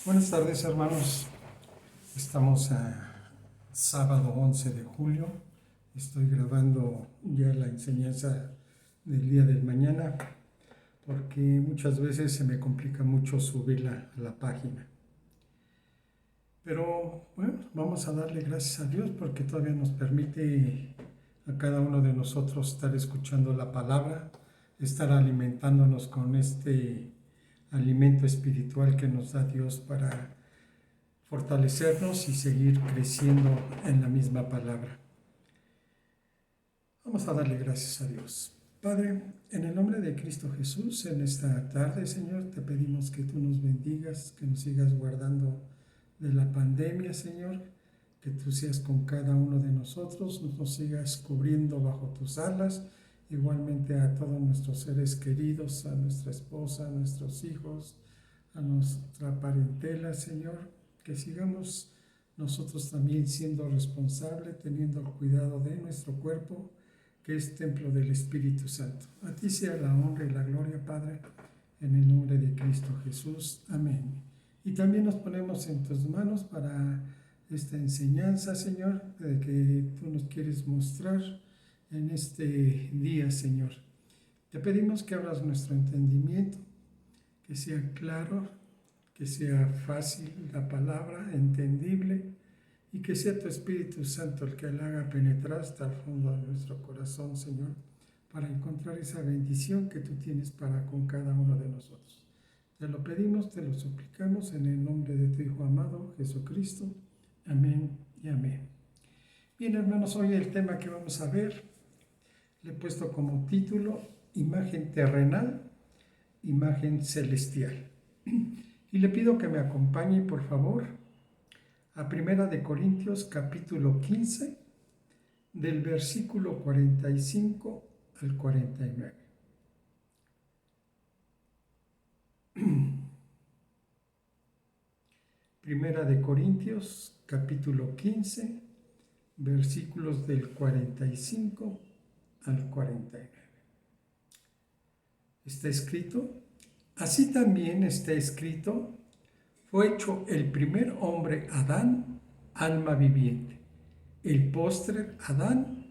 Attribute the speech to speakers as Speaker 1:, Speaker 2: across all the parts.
Speaker 1: Buenas tardes, hermanos. Estamos a sábado 11 de julio. Estoy grabando ya la enseñanza del día del mañana porque muchas veces se me complica mucho subirla a la página. Pero bueno, vamos a darle gracias a Dios porque todavía nos permite a cada uno de nosotros estar escuchando la palabra, estar alimentándonos con este alimento espiritual que nos da Dios para fortalecernos y seguir creciendo en la misma palabra. Vamos a darle gracias a Dios. Padre, en el nombre de Cristo Jesús, en esta tarde, Señor, te pedimos que tú nos bendigas, que nos sigas guardando de la pandemia, Señor, que tú seas con cada uno de nosotros, nos sigas cubriendo bajo tus alas, igualmente a todos nuestros seres queridos, a nuestra esposa, a nuestros hijos, a nuestra parentela, Señor, que sigamos nosotros también siendo responsables, teniendo el cuidado de nuestro cuerpo, que es templo del Espíritu Santo. A ti sea la honra y la gloria, Padre, en el nombre de Cristo Jesús. Amén. Y también nos ponemos en tus manos para esta enseñanza, Señor, de que tú nos quieres mostrar en este día, Señor. Te pedimos que abras nuestro entendimiento, que sea claro, que sea fácil la palabra, entendible, y que sea tu Espíritu Santo el que la haga penetrar hasta el fondo de nuestro corazón, Señor, para encontrar esa bendición que tú tienes para con cada uno de nosotros. Te lo pedimos, te lo suplicamos en el nombre de tu Hijo amado, Jesucristo. Amén y amén. Bien, hermanos, hoy el tema que vamos a ver, le he puesto como título, imagen terrenal, imagen celestial. Y le pido que me acompañe, por favor, a 1 de Corintios capítulo 15, del versículo 45 al 49. Primera de Corintios capítulo 15, versículos del 45 al 49. Está escrito: así también está escrito, fue hecho el primer hombre Adán, alma viviente, el postrer Adán,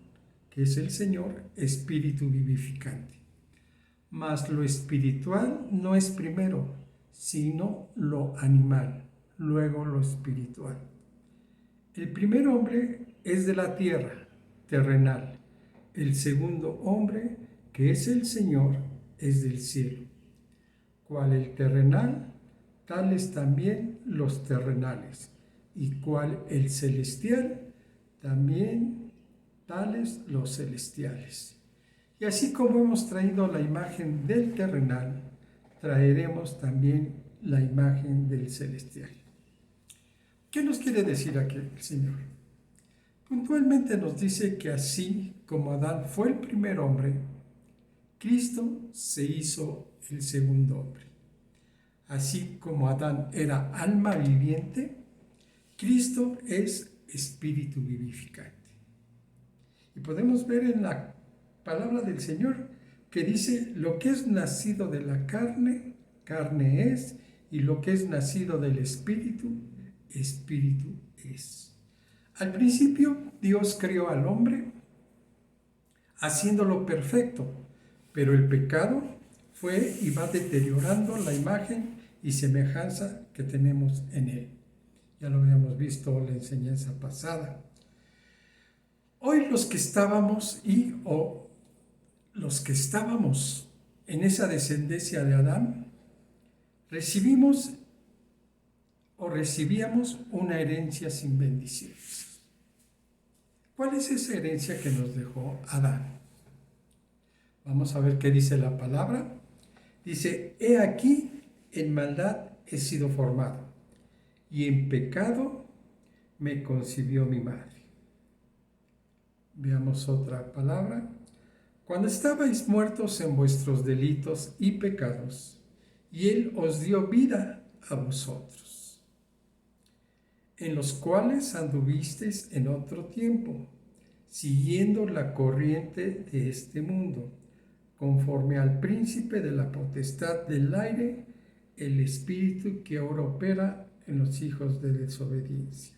Speaker 1: que es el Señor, espíritu vivificante. Mas lo espiritual no es primero, sino lo animal, luego lo espiritual. El primer hombre es de la tierra, terrenal. El segundo hombre, que es el Señor, es del cielo. Cual el terrenal, tales también los terrenales, y cual el celestial, también tales los celestiales. Y así como hemos traído la imagen del terrenal, traeremos también la imagen del celestial. ¿Qué nos quiere decir aquí el Señor? Puntualmente nos dice que así como Adán fue el primer hombre, Cristo se hizo el segundo hombre. Así como Adán era alma viviente, Cristo es espíritu vivificante. Y podemos ver en la palabra del Señor que dice: lo que es nacido de la carne, carne es, y lo que es nacido del espíritu, espíritu es. Al principio Dios creó al hombre haciéndolo perfecto, pero el pecado fue y va deteriorando la imagen y semejanza que tenemos en él. Ya lo habíamos visto en la enseñanza pasada. Hoy los que estábamos en esa descendencia de Adán, recibíamos una herencia sin bendiciones. ¿Cuál es esa herencia que nos dejó Adán? Vamos a ver qué dice la palabra. Dice: he aquí, en maldad he sido formado, y en pecado me concibió mi madre. Veamos otra palabra. Cuando estabais muertos en vuestros delitos y pecados, y Él os dio vida a vosotros, en los cuales anduvisteis en otro tiempo, siguiendo la corriente de este mundo, conforme al príncipe de la potestad del aire, el espíritu que ahora opera en los hijos de desobediencia,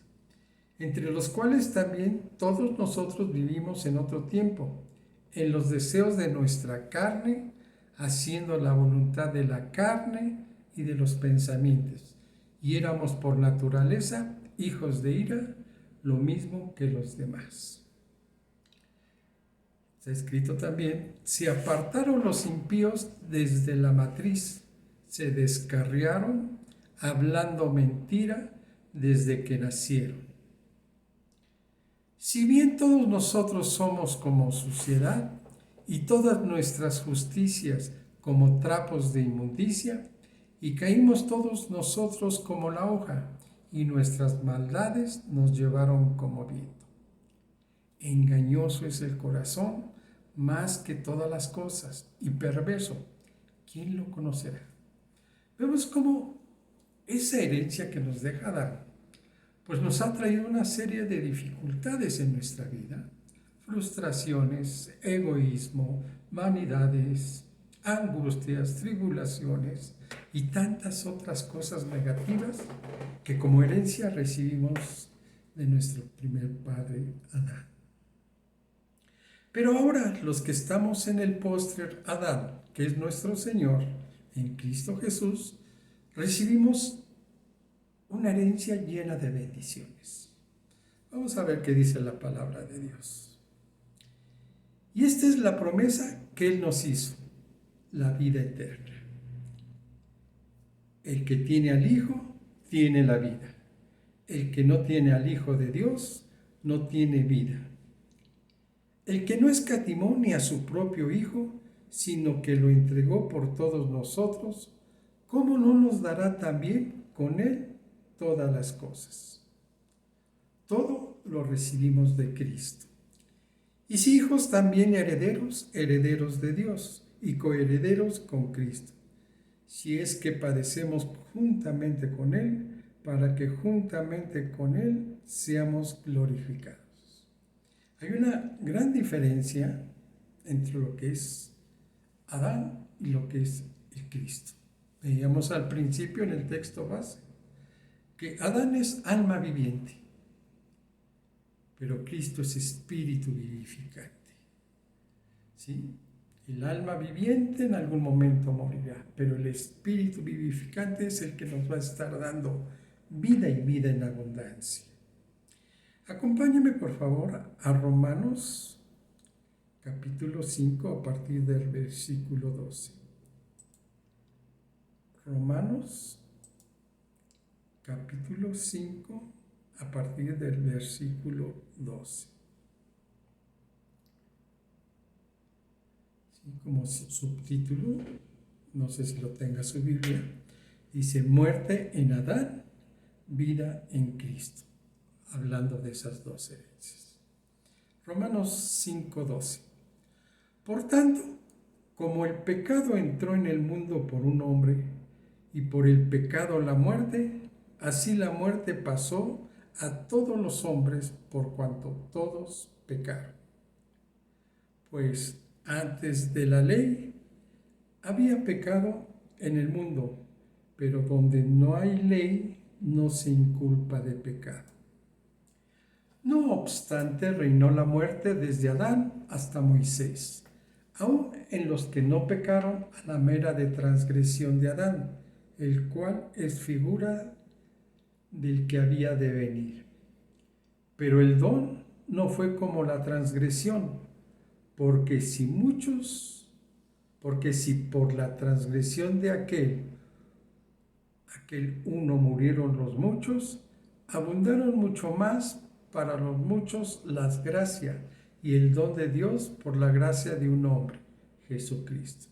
Speaker 1: entre los cuales también todos nosotros vivimos en otro tiempo, en los deseos de nuestra carne, haciendo la voluntad de la carne y de los pensamientos, y éramos por naturaleza hijos de ira, lo mismo que los demás. Está escrito también: se apartaron los impíos desde la matriz, se descarriaron, hablando mentira desde que nacieron. Si bien todos nosotros somos como suciedad, y todas nuestras justicias como trapos de inmundicia, y caímos todos nosotros como la hoja, y nuestras maldades nos llevaron como viento. Engañoso es el corazón más que todas las cosas, y perverso, ¿quién lo conocerá? Vemos cómo esa herencia que nos deja Adán, pues nos ha traído una serie de dificultades en nuestra vida: frustraciones, egoísmo, vanidades, angustias, tribulaciones y tantas otras cosas negativas que como herencia recibimos de nuestro primer padre Adán. Pero ahora los que estamos en el postrer Adán, que es nuestro Señor, en Cristo Jesús, recibimos una herencia llena de bendiciones. Vamos a ver qué dice la palabra de Dios. Y esta es la promesa que Él nos hizo: la vida eterna. El que tiene al Hijo, tiene la vida. El que no tiene al Hijo de Dios, no tiene vida. El que no escatimó ni a su propio Hijo, sino que lo entregó por todos nosotros, ¿cómo no nos dará también con Él todas las cosas? Todo lo recibimos de Cristo. Y si hijos, también herederos, herederos de Dios y coherederos con Cristo, si es que padecemos juntamente con Él, para que juntamente con Él seamos glorificados. Hay una gran diferencia entre lo que es Adán y lo que es el Cristo. Veíamos al principio en el texto base que Adán es alma viviente, pero Cristo es espíritu vivificante. ¿Sí? El alma viviente en algún momento morirá, pero el espíritu vivificante es el que nos va a estar dando vida y vida en abundancia. Acompáñame por favor a Romanos capítulo 5 a partir del versículo 12. Romanos capítulo 5 a partir del versículo 12. ¿Sí? Como subtítulo, no sé si lo tenga su Biblia, dice: muerte en Adán, vida en Cristo. Hablando de esas dos herencias. Romanos 5:12. Por tanto, como el pecado entró en el mundo por un hombre, y por el pecado la muerte, así la muerte pasó a todos los hombres por cuanto todos pecaron. Pues antes de la ley había pecado en el mundo, pero donde no hay ley no se inculpa de pecado. No obstante, reinó la muerte desde Adán hasta Moisés, aun en los que no pecaron a la mera de transgresión de Adán, el cual es figura del que había de venir. Pero el don no fue como la transgresión, porque si por la transgresión de aquel uno murieron los muchos, abundaron mucho más para los muchos las gracias y el don de Dios por la gracia de un hombre, Jesucristo.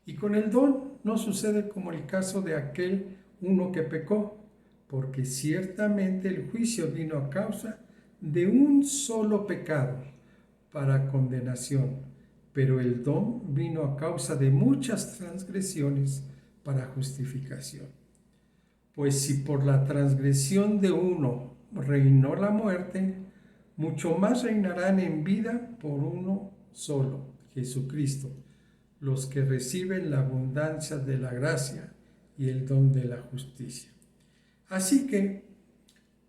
Speaker 1: Y con el don no sucede como el caso de aquel uno que pecó, porque ciertamente el juicio vino a causa de un solo pecado para condenación, pero el don vino a causa de muchas transgresiones para justificación. Pues si por la transgresión de uno reinó la muerte, mucho más reinarán en vida por uno solo, Jesucristo, los que reciben la abundancia de la gracia y el don de la justicia. Así que,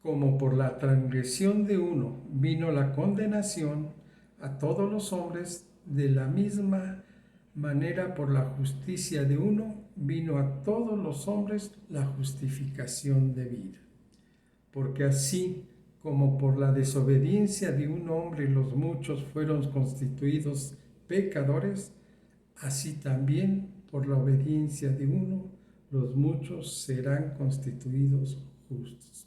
Speaker 1: como por la transgresión de uno vino la condenación a todos los hombres, de la misma manera por la justicia de uno vino a todos los hombres la justificación de vida. Porque así como por la desobediencia de un hombre los muchos fueron constituidos pecadores, así también por la obediencia de uno los muchos serán constituidos justos.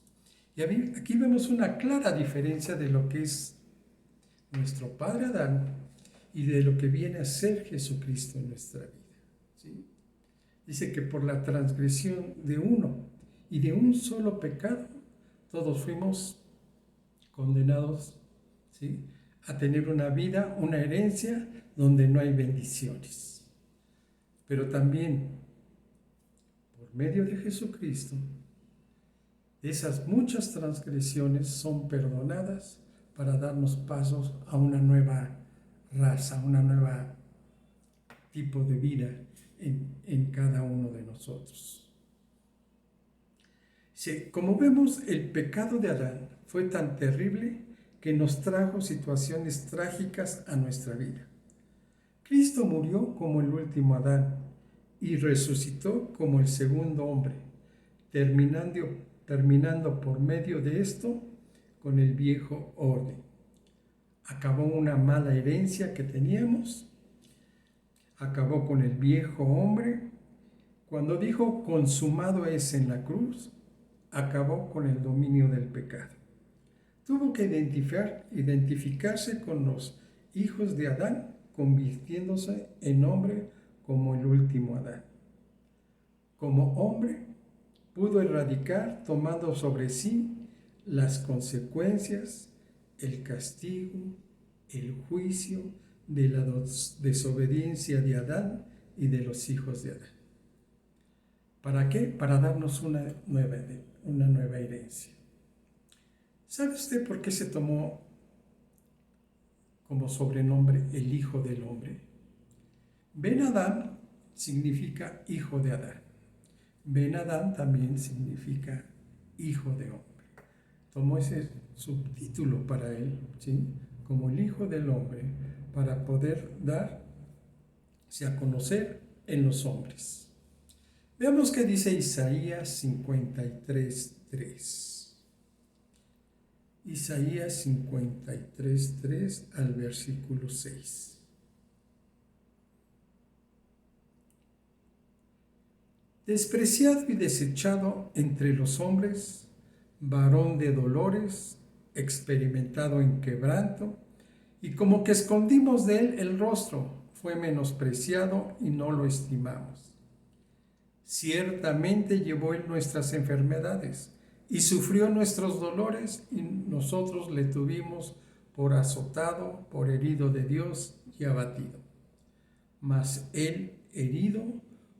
Speaker 1: Y aquí vemos una clara diferencia de lo que es nuestro padre Adán y de lo que viene a ser Jesucristo en nuestra vida. ¿Sí? Dice que por la transgresión de uno y de un solo pecado, todos fuimos condenados, ¿sí?, a tener una vida, una herencia donde no hay bendiciones. Pero también, por medio de Jesucristo, esas muchas transgresiones son perdonadas para darnos pasos a una nueva raza, una nueva tipo de vida en cada uno de nosotros. Sí, como vemos, el pecado de Adán fue tan terrible que nos trajo situaciones trágicas a nuestra vida. Cristo murió como el último Adán y resucitó como el segundo hombre, terminando por medio de esto con el viejo orden. Acabó una mala herencia que teníamos, acabó con el viejo hombre. Cuando dijo consumado es en la cruz, acabó con el dominio del pecado. Tuvo que identificarse con los hijos de Adán, convirtiéndose en hombre como el último Adán. Como hombre, pudo erradicar, tomando sobre sí las consecuencias, el castigo, el juicio de la desobediencia de Adán y de los hijos de Adán. ¿Para qué? Para darnos una nueva herencia. ¿Sabe usted por qué se tomó como sobrenombre el Hijo del Hombre? Ben Adán significa hijo de Adán. Ben Adán también significa hijo de hombre. Tomó ese subtítulo para él, ¿sí?, como el Hijo del Hombre, para poder darse a conocer en los hombres. Veamos qué dice Isaías 53:3. Isaías 53:3 al versículo 6. Despreciado y desechado entre los hombres, varón de dolores, experimentado en quebranto, y como que escondimos de él el rostro, fue menospreciado y no lo estimamos. Ciertamente llevó él nuestras enfermedades y sufrió nuestros dolores, y nosotros le tuvimos por azotado, por herido de Dios y abatido. Mas él herido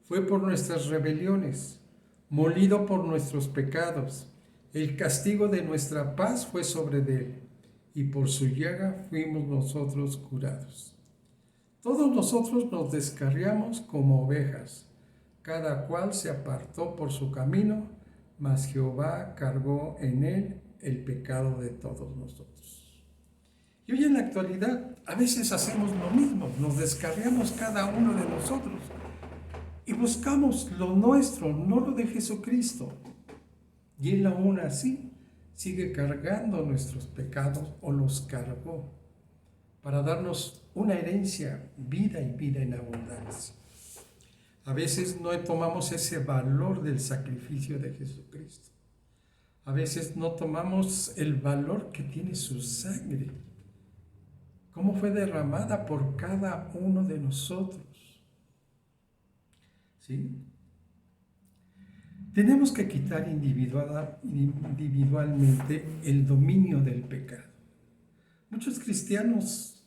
Speaker 1: fue por nuestras rebeliones, molido por nuestros pecados. El castigo de nuestra paz fue sobre él, y por su llaga fuimos nosotros curados. Todos nosotros nos descarriamos como ovejas, cada cual se apartó por su camino, mas Jehová cargó en él el pecado de todos nosotros. Y hoy en la actualidad a veces hacemos lo mismo, nos descarriamos cada uno de nosotros y buscamos lo nuestro, no lo de Jesucristo. Y Él aún así sigue cargando nuestros pecados, o los cargó, para darnos una herencia, vida y vida en abundancia. A veces no tomamos ese valor del sacrificio de Jesucristo. A veces no tomamos el valor que tiene su sangre, cómo fue derramada por cada uno de nosotros. ¿Sí? Tenemos que quitar individualmente el dominio del pecado. Muchos cristianos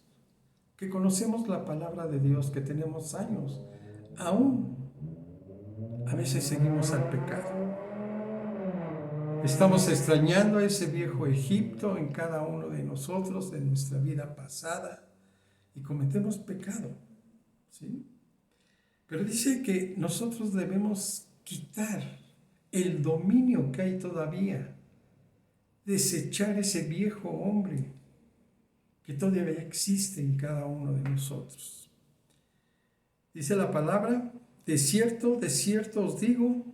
Speaker 1: que conocemos la palabra de Dios, que tenemos años, aún a veces seguimos al pecado. Estamos extrañando a ese viejo Egipto en cada uno de nosotros, de nuestra vida pasada, y cometemos pecado, ¿sí? Pero dice que nosotros debemos quitar el dominio que hay todavía, desechar ese viejo hombre que todavía existe en cada uno de nosotros. Dice la palabra, de cierto os digo,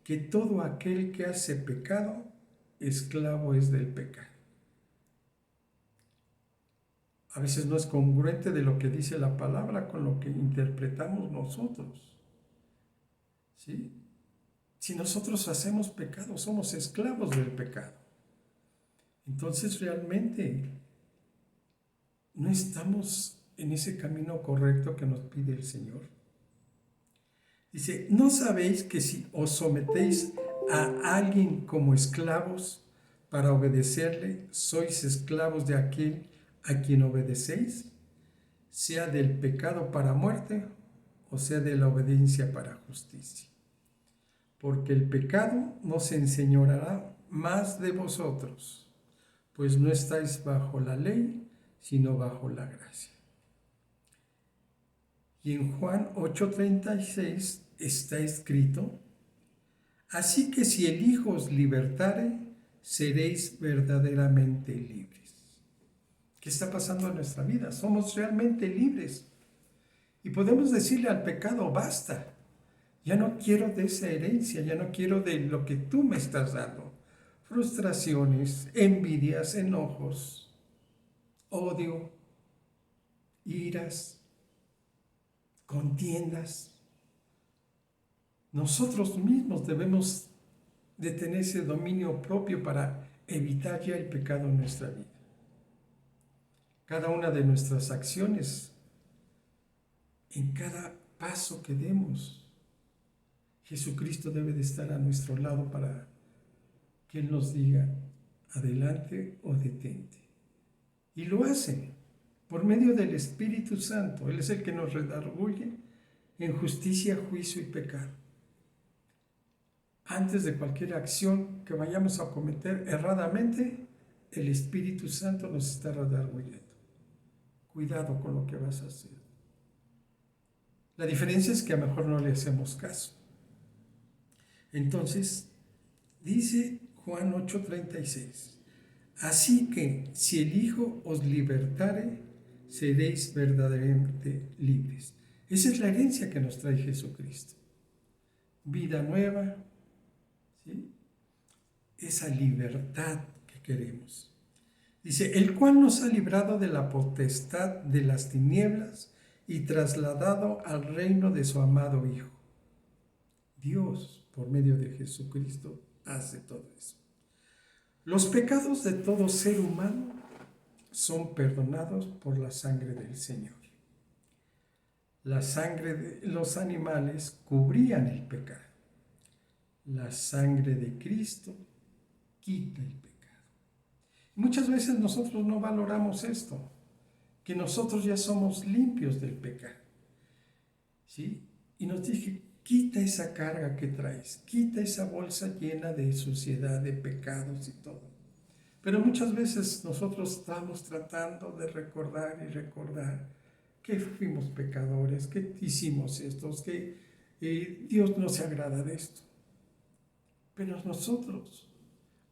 Speaker 1: que todo aquel que hace pecado, esclavo es del pecado. A veces no es congruente de lo que dice la palabra con lo que interpretamos nosotros. ¿Sí? Si nosotros hacemos pecado, somos esclavos del pecado. Entonces realmente no estamos en ese camino correcto que nos pide el Señor. Dice, ¿no sabéis que si os sometéis a alguien como esclavos para obedecerle, sois esclavos de aquel a quien obedecéis, sea del pecado para muerte o sea de la obediencia para justicia? Porque el pecado no se enseñoreará más de vosotros, pues no estáis bajo la ley, sino bajo la gracia. Y en Juan 8:36 está escrito, así que si el Hijo os libertare, seréis verdaderamente libres. ¿Qué está pasando en nuestra vida? Somos realmente libres. Y podemos decirle al pecado, basta, ya no quiero de esa herencia, ya no quiero de lo que tú me estás dando. Frustraciones, envidias, enojos, odio, iras, contiendas. Nosotros mismos debemos de tener ese dominio propio para evitar ya el pecado en nuestra vida. Cada una de nuestras acciones, en cada paso que demos, Jesucristo debe de estar a nuestro lado para que Él nos diga adelante o detente. Y lo hace por medio del Espíritu Santo. Él es el que nos redarguye en justicia, juicio y pecado. Antes de cualquier acción que vayamos a cometer erradamente, el Espíritu Santo nos está redarguyendo. Cuidado con lo que vas a hacer. La diferencia es que a lo mejor no le hacemos caso. Entonces, dice Juan 8:36, así que si el Hijo os libertare, seréis verdaderamente libres. Esa es la herencia que nos trae Jesucristo. Vida nueva, ¿sí? Esa libertad que queremos. Dice, el cual nos ha librado de la potestad de las tinieblas y trasladado al reino de su amado Hijo. Dios, por medio de Jesucristo, hace todo eso. Los pecados de todo ser humano son perdonados por la sangre del Señor. La sangre de los animales cubrían el pecado. La sangre de Cristo quita el pecado. Muchas veces nosotros no valoramos esto, que nosotros ya somos limpios del pecado. ¿Sí? Y nos dice, quita esa carga que traes, quita esa bolsa llena de suciedad, de pecados y todo. Pero muchas veces nosotros estamos tratando de recordar y recordar que fuimos pecadores, que hicimos esto, que Dios no se agrada de esto. Pero nosotros,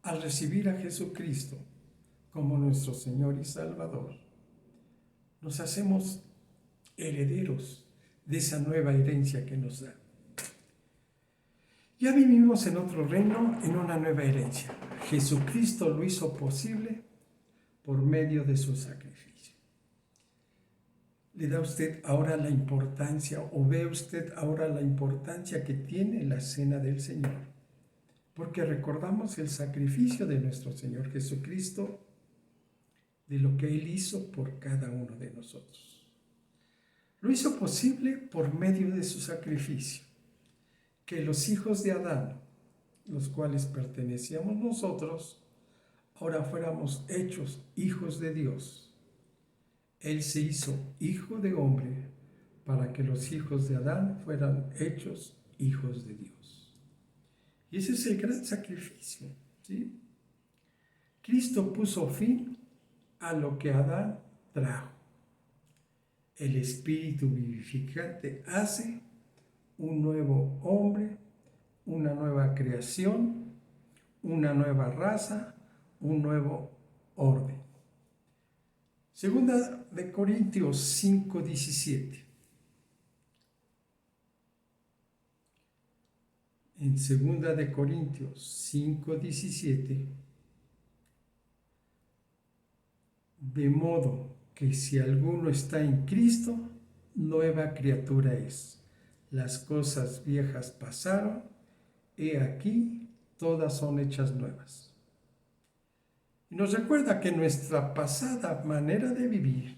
Speaker 1: al recibir a Jesucristo como nuestro Señor y Salvador, nos hacemos herederos de esa nueva herencia que nos da. Ya vivimos en otro reino, en una nueva herencia. Jesucristo lo hizo posible por medio de su sacrificio. ¿Le da usted ahora la importancia o ve usted ahora la importancia que tiene la cena del Señor? Porque recordamos el sacrificio de nuestro Señor Jesucristo, de lo que Él hizo por cada uno de nosotros. Lo hizo posible por medio de su sacrificio, que los hijos de Adán, los cuales pertenecíamos nosotros, ahora fuéramos hechos hijos de Dios. Él se hizo hijo de hombre para que los hijos de Adán fueran hechos hijos de Dios. Y ese es el gran sacrificio, ¿sí? Cristo puso fin a lo que Adán trajo. El Espíritu vivificante hace un nuevo hombre, una nueva creación, una nueva raza, un nuevo orden. Segunda de Corintios 5:17. En Segunda de Corintios 5:17, de modo que si alguno está en Cristo, nueva criatura es. Las cosas viejas pasaron, he aquí, todas son hechas nuevas. Y nos recuerda que nuestra pasada manera de vivir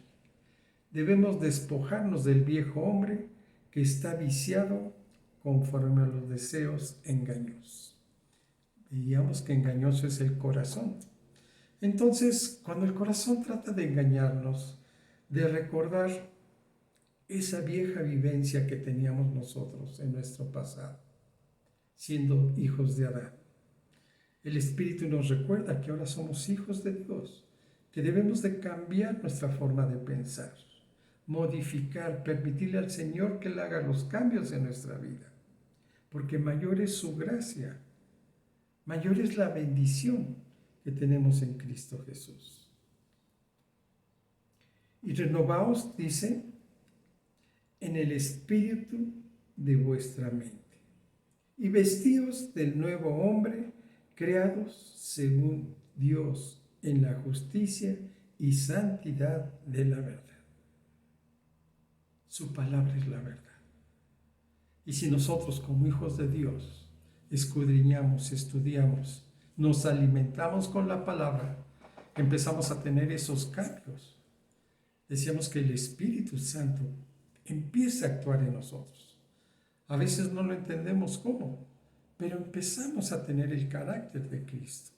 Speaker 1: debemos despojarnos del viejo hombre que está viciado conforme a los deseos engañosos. Veíamos que engañoso es el corazón. Entonces, cuando el corazón trata de engañarnos, de recordar esa vieja vivencia que teníamos nosotros en nuestro pasado, siendo hijos de Adán, el Espíritu nos recuerda que ahora somos hijos de Dios, que debemos de cambiar nuestra forma de pensar, modificar, permitirle al Señor que Él haga los cambios en nuestra vida, porque mayor es su gracia, mayor es la bendición que tenemos en Cristo Jesús. Y renovaos, dice, en el espíritu de vuestra mente, y vestíos del nuevo hombre, creados según Dios en la justicia y santidad de la verdad. Su palabra es la verdad. Y si nosotros como hijos de Dios escudriñamos, estudiamos, nos alimentamos con la palabra, empezamos a tener esos cambios. Decíamos que el Espíritu Santo empieza a actuar en nosotros. A veces no lo entendemos cómo, pero empezamos a tener el carácter de Cristo.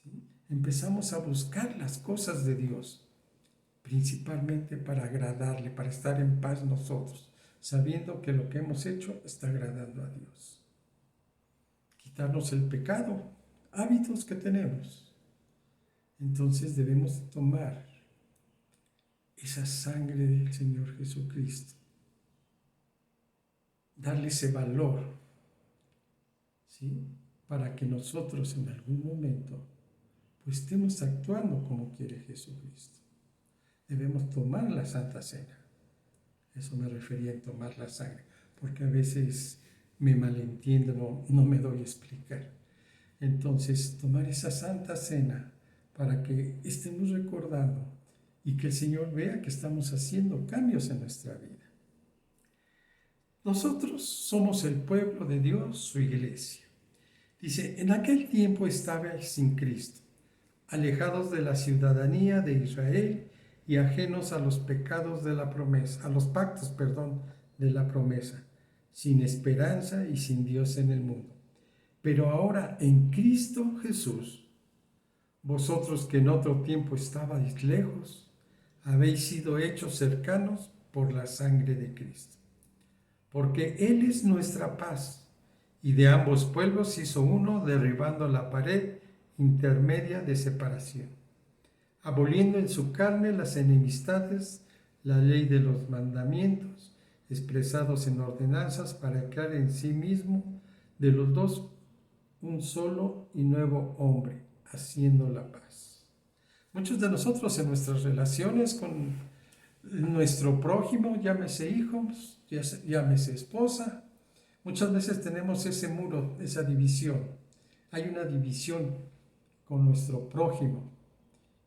Speaker 1: ¿Sí? Empezamos a buscar las cosas de Dios, principalmente para agradarle, para estar en paz nosotros, sabiendo que lo que hemos hecho está agradando a Dios. Quitarnos el pecado, hábitos que tenemos. Entonces debemos tomar esa sangre del Señor Jesucristo, darle ese valor, ¿sí? Para que nosotros en algún momento pues estemos actuando como quiere Jesucristo. Debemos tomar la Santa Cena. Eso me refería en tomar la sangre, porque a veces me malentiendo, no me doy a explicar. Entonces, tomar esa Santa Cena para que estemos recordando y que el Señor vea que estamos haciendo cambios en nuestra vida. Nosotros somos el pueblo de Dios, su iglesia. Dice, en aquel tiempo estabais sin Cristo, alejados de la ciudadanía de Israel y ajenos a los pecados de la promesa, a los pactos, de la promesa, sin esperanza y sin Dios en el mundo. Pero ahora en Cristo Jesús, vosotros que en otro tiempo estabais lejos, habéis sido hechos cercanos por la sangre de Cristo. Porque Él es nuestra paz, y de ambos pueblos hizo uno, derribando la pared intermedia de separación, aboliendo en su carne las enemistades, la ley de los mandamientos, expresados en ordenanzas, para crear en sí mismo de los dos un solo y nuevo hombre, haciendo la paz. Muchos de nosotros en nuestras relaciones con nuestro prójimo, llámese hijos, llámese esposa, muchas veces tenemos ese muro, esa división. Hay una división con nuestro prójimo.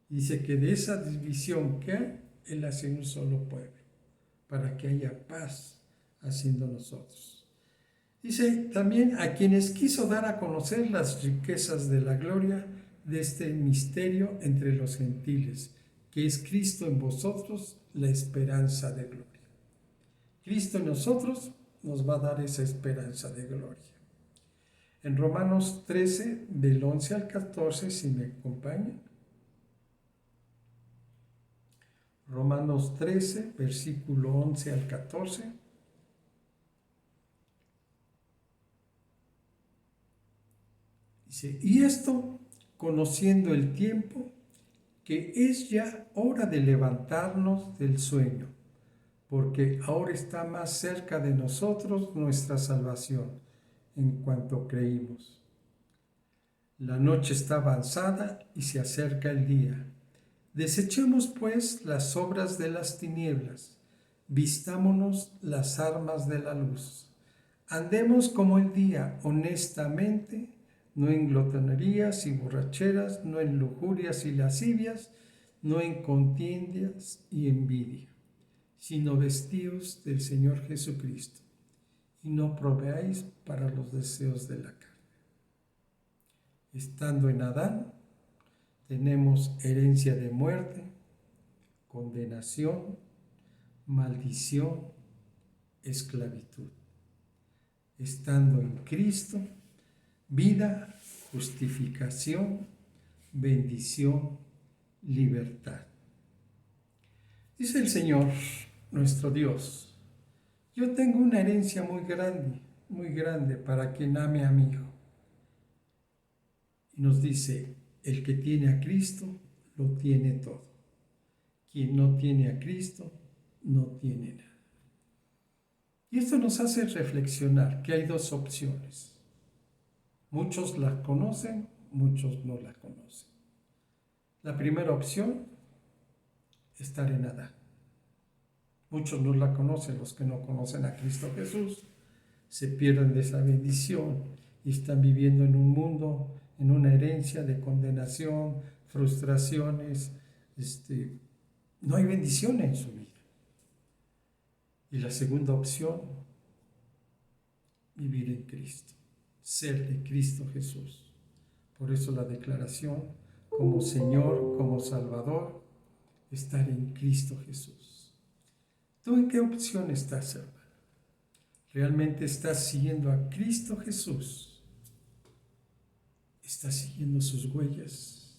Speaker 1: Dice que de esa división que hay, Él hace un solo pueblo, para que haya paz haciendo nosotros. Dice también a quienes quiso dar a conocer las riquezas de la gloria de este misterio entre los gentiles, que es Cristo en vosotros, la esperanza de gloria. Cristo en nosotros nos va a dar esa esperanza de gloria. En Romanos 13, del 11 al 14, si me acompañan. Romanos 13, versículo 11 al 14. Dice, y esto, conociendo el tiempo, que es ya hora de levantarnos del sueño, porque ahora está más cerca de nosotros nuestra salvación. en cuanto creímos. La noche está avanzada y se acerca el día. Desechemos pues las obras de las tinieblas, vistámonos las armas de la luz. Andemos como el día, honestamente, no en glotonerías y borracheras, no en lujurias y lascivias, no en contiendas y envidia, sino vestidos del Señor Jesucristo, y no proveáis para los deseos de la carne. Estando en Adán, tenemos herencia de muerte, condenación, maldición, esclavitud. Estando en Cristo, vida, justificación, bendición, libertad. Dice el Señor, nuestro Dios: yo tengo una herencia muy grande para quien ame a mi Hijo. Y nos dice, el que tiene a Cristo, lo tiene todo. Quien no tiene a Cristo, no tiene nada. Y esto nos hace reflexionar que hay dos opciones. Muchos la conocen, muchos no la conocen. La primera opción, estar en Adán. Muchos no la conocen, los que no conocen a Cristo Jesús se pierden de esa bendición y están viviendo en un mundo, en una herencia de condenación, frustraciones, no hay bendición en su vida. Y la segunda opción, vivir en Cristo, ser de Cristo Jesús. Por eso la declaración, como Señor, como Salvador, estar en Cristo Jesús. ¿Tú en qué opción estás, hermano? ¿Realmente estás siguiendo a Cristo Jesús? ¿Estás siguiendo sus huellas?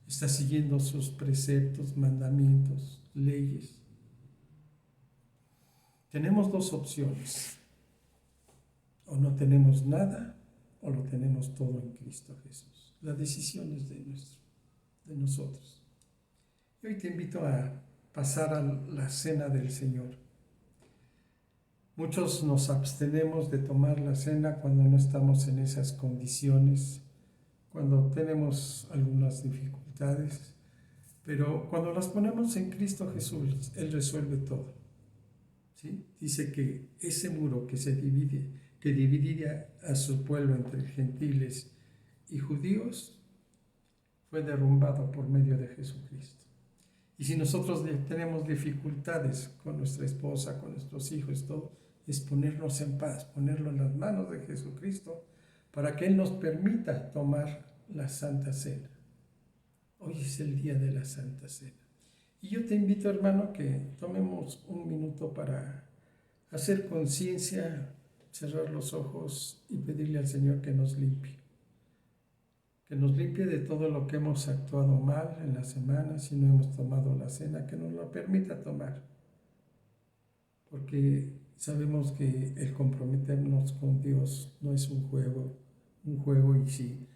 Speaker 1: ¿Estás siguiendo sus preceptos, mandamientos, leyes? Tenemos dos opciones. O no tenemos nada, o lo tenemos todo en Cristo Jesús. La decisión es de nosotros. Y hoy te invito a pasar a la cena del Señor. Muchos nos abstenemos de tomar la cena cuando no estamos en esas condiciones, cuando tenemos algunas dificultades, pero cuando las ponemos en Cristo Jesús, Él resuelve todo. ¿Sí? Dice que ese muro que dividía a su pueblo entre gentiles y judíos, fue derrumbado por medio de Jesucristo. Y si nosotros tenemos dificultades con nuestra esposa, con nuestros hijos, todo, es ponernos en paz, ponerlo en las manos de Jesucristo para que Él nos permita tomar la Santa Cena. Hoy es el día de la Santa Cena. Y yo te invito, hermano, que tomemos un minuto para hacer conciencia, cerrar los ojos y pedirle al Señor que nos limpie. Que nos limpie de todo lo que hemos actuado mal en la semana, si no hemos tomado la cena, que nos lo permita tomar. Porque sabemos que el comprometernos con Dios no es un juego y si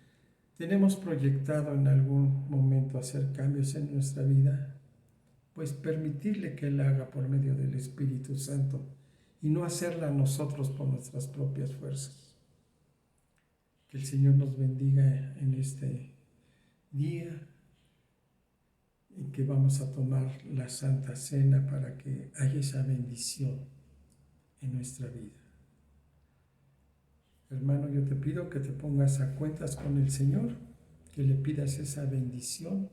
Speaker 1: tenemos proyectado en algún momento hacer cambios en nuestra vida, pues permitirle que Él haga por medio del Espíritu Santo y no hacerla nosotros por nuestras propias fuerzas. Que el Señor nos bendiga en este día en que vamos a tomar la Santa Cena para que haya esa bendición en nuestra vida. Hermano, yo te pido que te pongas a cuentas con el Señor, que le pidas esa bendición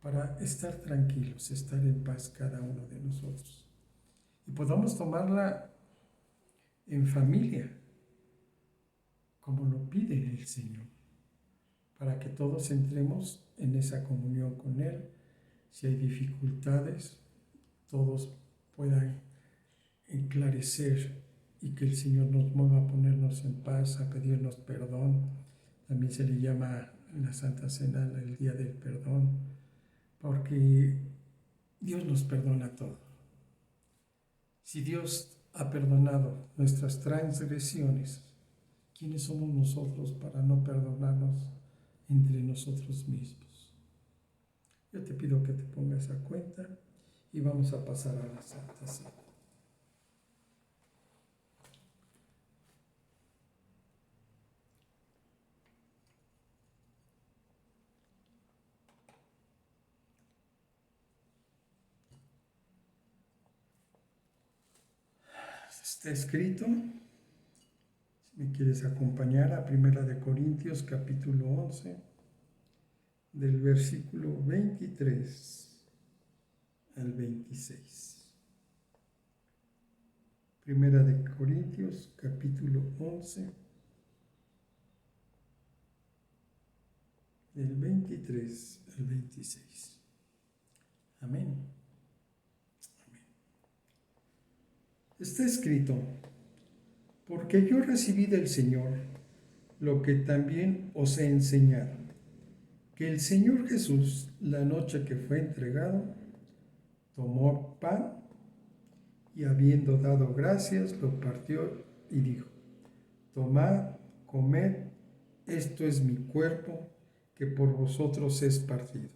Speaker 1: para estar tranquilos, estar en paz cada uno de nosotros. Y podamos tomarla en familia, como lo pide el Señor, para que todos entremos en esa comunión con Él. Si hay dificultades, todos puedan enclarecer y que el Señor nos mueva a ponernos en paz, a pedirnos perdón. También se le llama en la Santa Cena el Día del Perdón, porque Dios nos perdona todo. Si Dios ha perdonado nuestras transgresiones, ¿quiénes somos nosotros para no perdonarnos entre nosotros mismos? Yo te pido que te pongas a cuenta y vamos a pasar a la Santa Cena. Está escrito, si me quieres acompañar, a Primera de Corintios capítulo 11, del versículo 23 al 26. Primera de Corintios capítulo 11, del 23 al 26. Amén. Amén. Está escrito, porque yo recibí del Señor lo que también os he enseñado, que el Señor Jesús, la noche que fue entregado, tomó pan y habiendo dado gracias, lo partió y dijo, tomad, comed, esto es mi cuerpo, que por vosotros es partido.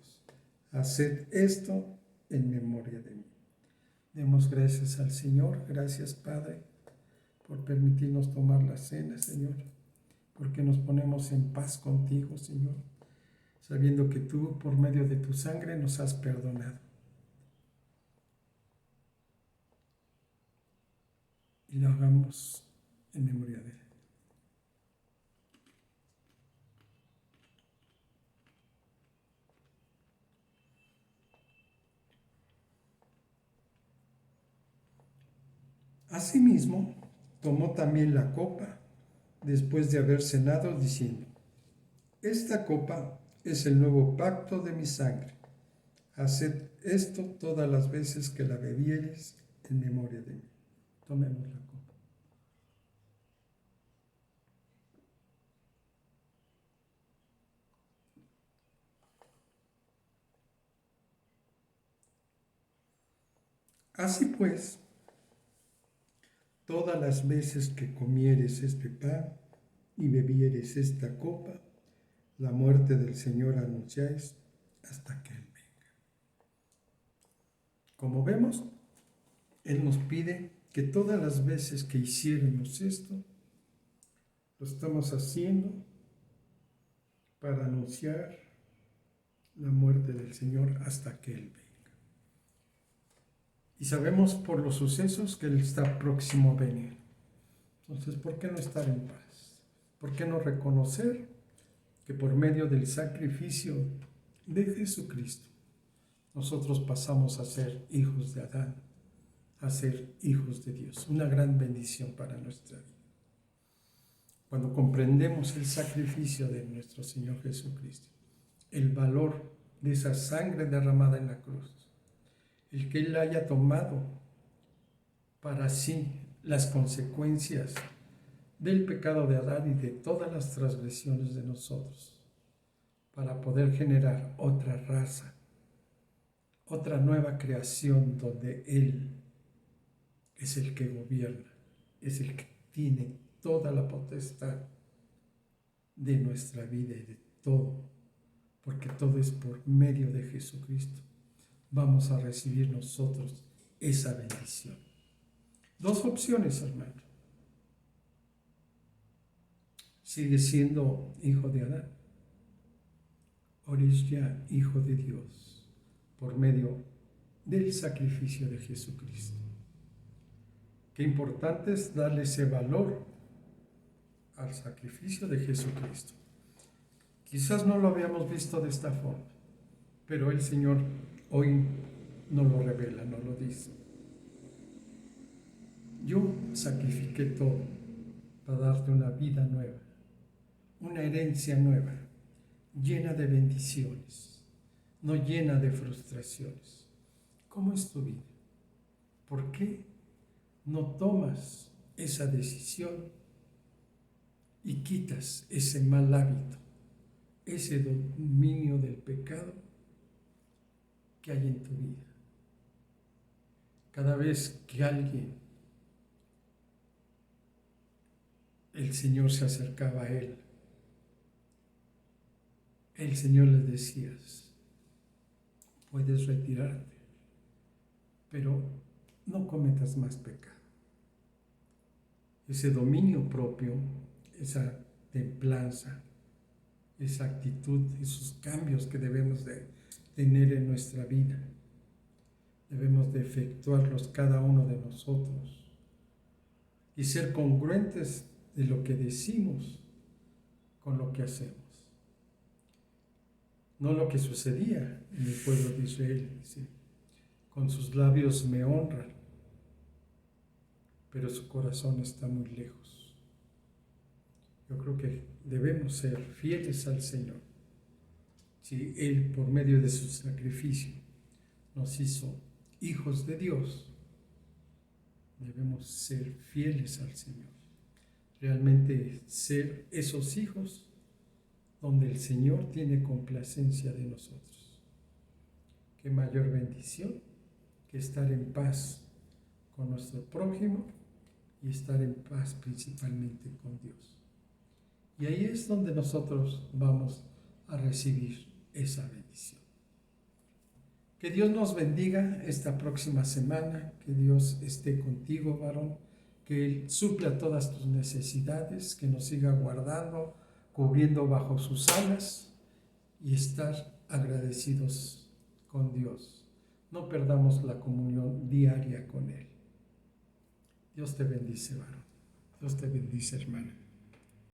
Speaker 1: Haced esto en memoria de mí. Demos gracias al Señor, gracias Padre, por permitirnos tomar la cena, Señor, porque nos ponemos en paz contigo, Señor, sabiendo que tú, por medio de tu sangre, nos has perdonado. Y lo hagamos en memoria de Él. Asimismo, tomó también la copa, después de haber cenado, diciendo, esta copa es el nuevo pacto de mi sangre. Haced esto todas las veces que la bebiereis en memoria de mí. Tomemos la copa. Así pues, todas las veces que comieres este pan y bebieres esta copa, la muerte del Señor anunciáis hasta que Él venga. Como vemos, Él nos pide que todas las veces que hiciéramos esto, lo estamos haciendo para anunciar la muerte del Señor hasta que Él venga. Y sabemos por los sucesos que Él está próximo a venir. Entonces, ¿por qué no estar en paz? ¿Por qué no reconocer que por medio del sacrificio de Jesucristo nosotros pasamos a ser hijos de Adán, a ser hijos de Dios? Una gran bendición para nuestra vida. Cuando comprendemos el sacrificio de nuestro Señor Jesucristo, el valor de esa sangre derramada en la cruz, el que Él haya tomado para sí las consecuencias del pecado de Adán y de todas las transgresiones de nosotros, para poder generar otra raza, otra nueva creación donde Él es el que gobierna, es el que tiene toda la potestad de nuestra vida y de todo, porque todo es por medio de Jesucristo. Vamos a recibir nosotros esa bendición. Dos opciones, hermano. Sigue siendo hijo de Adán, o eres ya hijo de Dios por medio del sacrificio de Jesucristo. Qué importante es darle ese valor al sacrificio de Jesucristo. Quizás no lo habíamos visto de esta forma, pero el Señor hoy nos lo revela, nos lo dice. Yo sacrifiqué todo para darte una vida nueva, una herencia nueva, llena de bendiciones, no llena de frustraciones. ¿Cómo es tu vida? ¿Por qué no tomas esa decisión y quitas ese mal hábito, ese dominio del pecado que hay en tu vida? Cada vez que el Señor se acercaba a él, el Señor le decía, puedes retirarte, pero no cometas más pecado. Ese dominio propio, esa templanza, esa actitud, esos cambios que debemos de tener en nuestra vida, debemos de efectuarlos cada uno de nosotros y ser congruentes de lo que decimos con lo que hacemos. No lo que sucedía en el pueblo de Israel, ¿sí? Con sus labios me honran, pero su corazón está muy lejos. Yo creo que debemos ser fieles al Señor. Si Él, por medio de su sacrificio, nos hizo hijos de Dios, debemos ser fieles al Señor. Realmente ser esos hijos donde el Señor tiene complacencia de nosotros. Qué mayor bendición que estar en paz con nuestro prójimo y estar en paz principalmente con Dios. Y ahí es donde nosotros vamos a recibir esa bendición. Que Dios nos bendiga esta próxima semana, que Dios esté contigo, varón, que Él supla todas tus necesidades, que nos siga guardando, cubriendo bajo sus alas y estar agradecidos con Dios. No perdamos la comunión diaria con Él. Dios te bendice, varón. Dios te bendice, hermana.